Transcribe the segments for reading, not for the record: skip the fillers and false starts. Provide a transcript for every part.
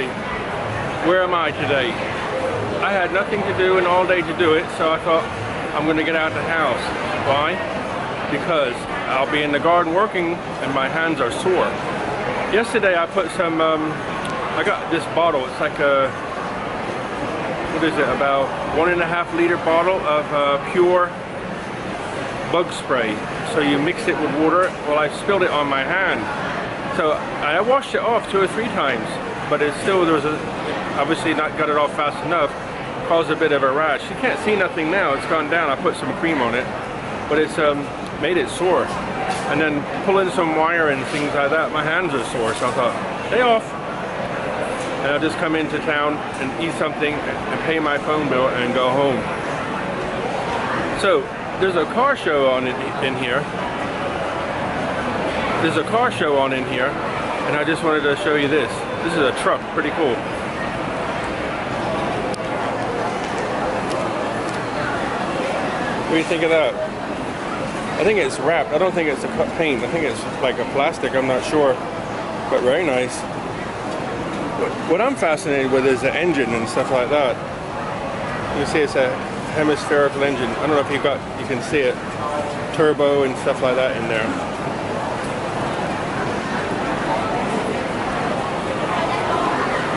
everybody. Where am I today? I had nothing to do and all day to do it, so I thought I'm going to get out the house. Why? Because I'll be in the garden working and my hands are sore. Yesterday I put some, I got this bottle. It's like a, what is it, about 1.5 liter bottle of pure bug spray. So you mix it with water. Well, I spilled it on my hand. So I washed it off 2 or 3 times, but it's still, there was a, obviously not got it off fast enough, caused a bit of a rash. You can't see nothing now, it's gone down. I put some cream on it, but it's made it sore. And then pulling some wire and things like that, my hands are sore. So I thought, day off. And I'll just come into town and eat something and pay my phone bill and go home. So there's a car show on in here. There's a car show on in here, and I just wanted to show you this. This is a truck, pretty cool. What do you think of that? I think it's wrapped. I don't think it's a cut paint. I think it's like a plastic, I'm not sure. But very nice. What I'm fascinated with is the engine and stuff like that. You see it's a hemispherical engine. I don't know if you can see it. Turbo and stuff like that in there.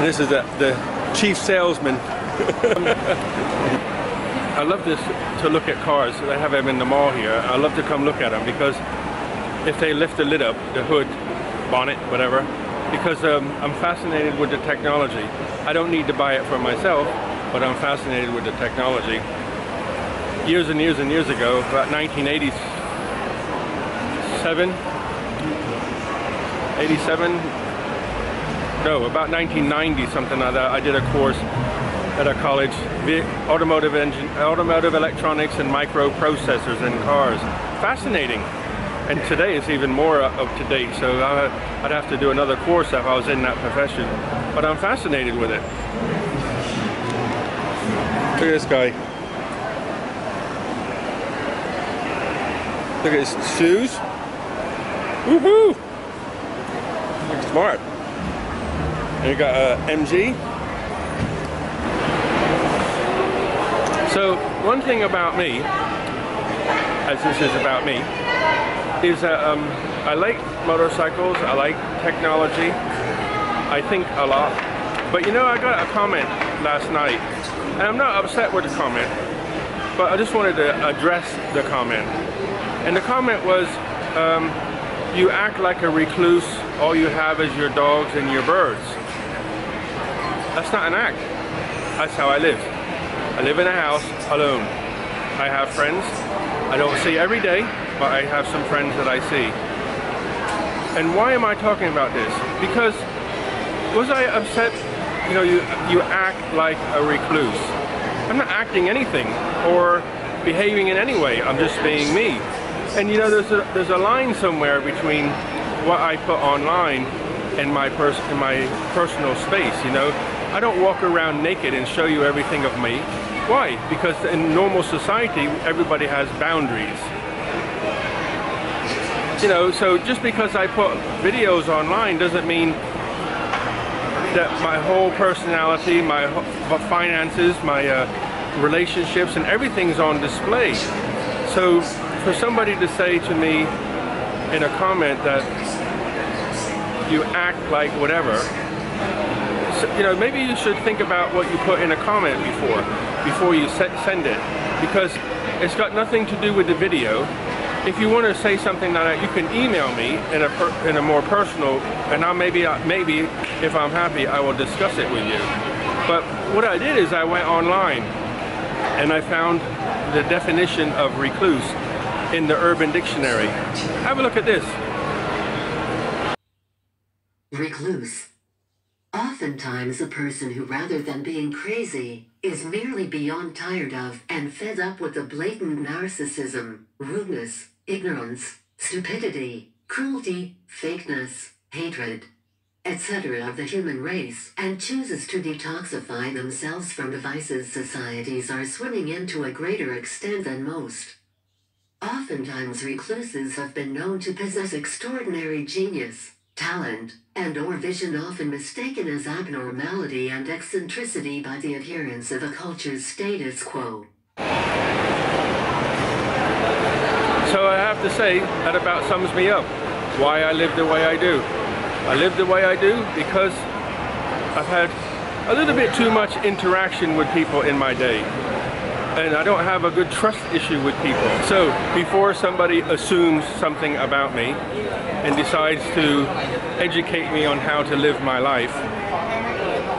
This is the chief salesman. I love this to look at cars. They have them in the mall here. I love to come look at them because if they lift the lid up, the hood, bonnet, whatever, because I'm fascinated with the technology. I don't need to buy it for myself, but I'm fascinated with the technology. Years and years and years ago, about 1987, no, about 1990, something like that. I did a course at a college, automotive electronics and microprocessors in cars. Fascinating. And today it's even more up to date, so I'd have to do another course if I was in that profession. But I'm fascinated with it. Look at this guy. Look at his shoes. Woohoo! Looks smart. And you got a MG. So one thing about me, as this is about me, is that I like motorcycles, I like technology, I think a lot. But you know, I got a comment last night, and I'm not upset with the comment, but I just wanted to address the comment. And the comment was, you act like a recluse, all you have is your dogs and your birds. That's not an act. That's how I live. I live in a house alone. I have friends I don't see every day, but I have some friends that I see. And why am I talking about this? Because was I upset? You know, you act like a recluse. I'm not acting anything or behaving in any way. I'm just being me. And you know, there's a line somewhere between what I put online and my personal space. You know, I don't walk around naked and show you everything of me. Why? Because in normal society, everybody has boundaries. You know, so just because I put videos online doesn't mean that my whole personality, my finances, my relationships, and everything's on display. So for somebody to say to me in a comment that you act like whatever, so, you know, maybe you should think about what you put in a comment before you send it, because it's got nothing to do with the video. If you want to say something like that, you can email me in a more personal, and maybe if I'm happy, I will discuss it with you. But what I did is I went online and I found the definition of recluse in the Urban Dictionary. Have a look at this. Recluse. Oftentimes a person who, rather than being crazy, is merely beyond tired of and fed up with the blatant narcissism, rudeness, ignorance, stupidity, cruelty, fakeness, hatred, etc. of the human race, and chooses to detoxify themselves from the vices societies are swimming in to a greater extent than most. Oftentimes recluses have been known to possess extraordinary genius, talent, and/or vision often mistaken as abnormality and eccentricity by the adherents of a culture's status quo. So I have to say, that about sums me up, why I live the way I do. I live the way I do because I've had a little bit too much interaction with people in my day. And I don't have a good trust issue with people. So before somebody assumes something about me and decides to educate me on how to live my life,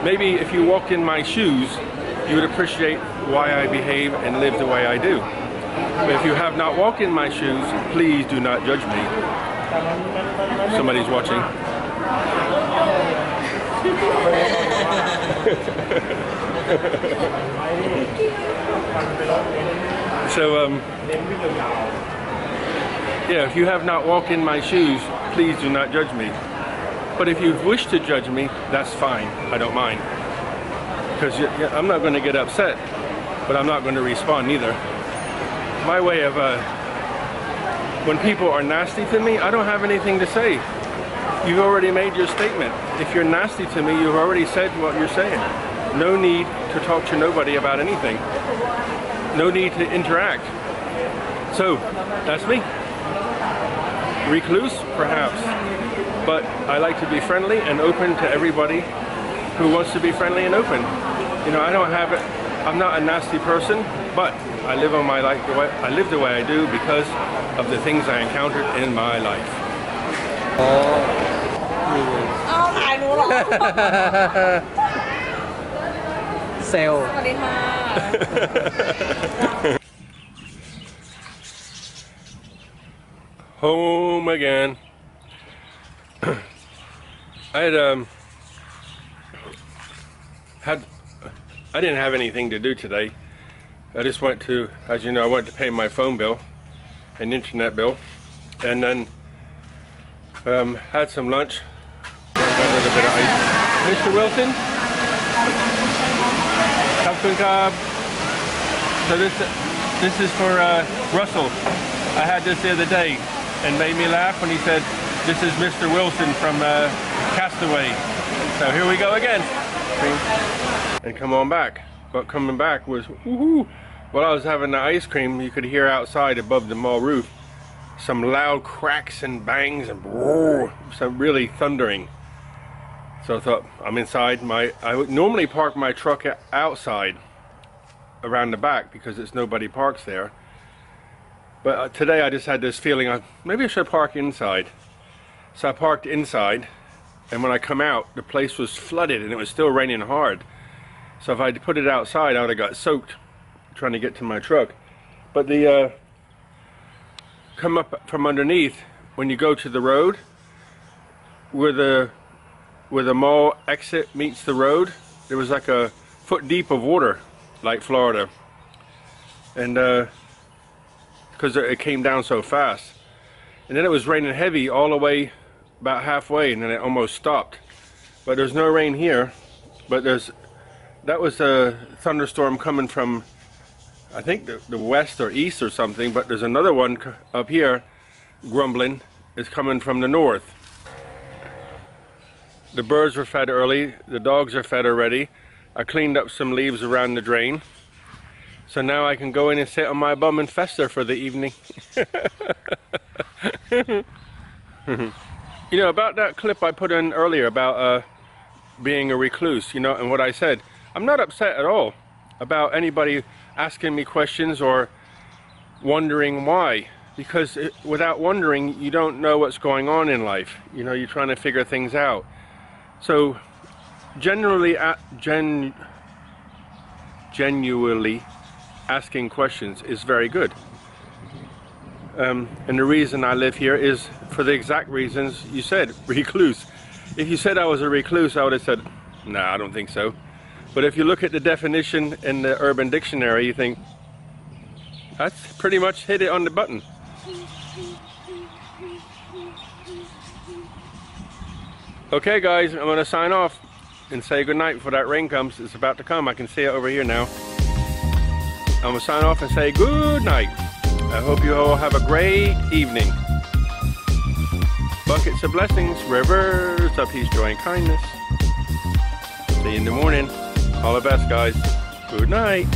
maybe if you walked in my shoes, you would appreciate why I behave and live the way I do. But if you have not walked in my shoes, please do not judge me. Somebody's watching. So, yeah, if you have not walked in my shoes, please do not judge me. But if you wish to judge me, that's fine. I don't mind. Because I'm not going to get upset, but I'm not going to respond either. My way of, when people are nasty to me, I don't have anything to say. You've already made your statement. If you're nasty to me, you've already said what you're saying. No need to talk to nobody about anything. No need to interact. So, that's me. Recluse, perhaps. But I like to be friendly and open to everybody who wants to be friendly and open. You know, I don't have it. I'm not a nasty person, but I live on my life the way I live the way I do because of the things I encountered in my life. Home again. I didn't have anything to do today. I just went to, as you know, I went to pay my phone bill and internet bill, and then had some lunch. Got a little bit of ice. Mr. Wilson, so this is for Russell. I had this the other day and made me laugh when he said, "This is Mr. Wilson from Castaway." So here we go again. And come on back. But coming back was, woohoo! While I was having the ice cream, you could hear outside above the mall roof some loud cracks and bangs and whoa, some really thundering. So I thought, I'm inside. I would normally park my truck outside around the back because it's nobody parks there. But today I just had this feeling, maybe I should park inside. So I parked inside, and when I come out, the place was flooded and it was still raining hard. So if I'd put it outside, I would have got soaked trying to get to my truck. But the come up from underneath, when you go to the road, where the mall exit meets the road, there was like a foot deep of water, like Florida. And because it came down so fast. And then it was raining heavy all the way about halfway, and then it almost stopped. But there's no rain here, but that was a thunderstorm coming from, I think, the west or east or something, but there's another one up here, grumbling, is coming from the north. The birds were fed early, the dogs are fed already. I cleaned up some leaves around the drain. So now I can go in and sit on my bum and fester for the evening. You know, about that clip I put in earlier about being a recluse, you know, and what I said, I'm not upset at all about anybody asking me questions or wondering why, because without wondering, you don't know what's going on in life. You know, you're trying to figure things out. So genuinely asking questions is very good. And the reason I live here is for the exact reasons you said, recluse. If you said I was a recluse, I would have said, nah, I don't think so. But if you look at the definition in the Urban Dictionary, you think, that's pretty much hit it on the button. Okay guys, I'm going to sign off and say goodnight before that rain comes. It's about to come. I can see it over here now. I'm going to sign off and say good night. I hope you all have a great evening. Bye. buckets of blessings, rivers of peace, joy, and kindness. See you in the morning. All the best, guys. Good night.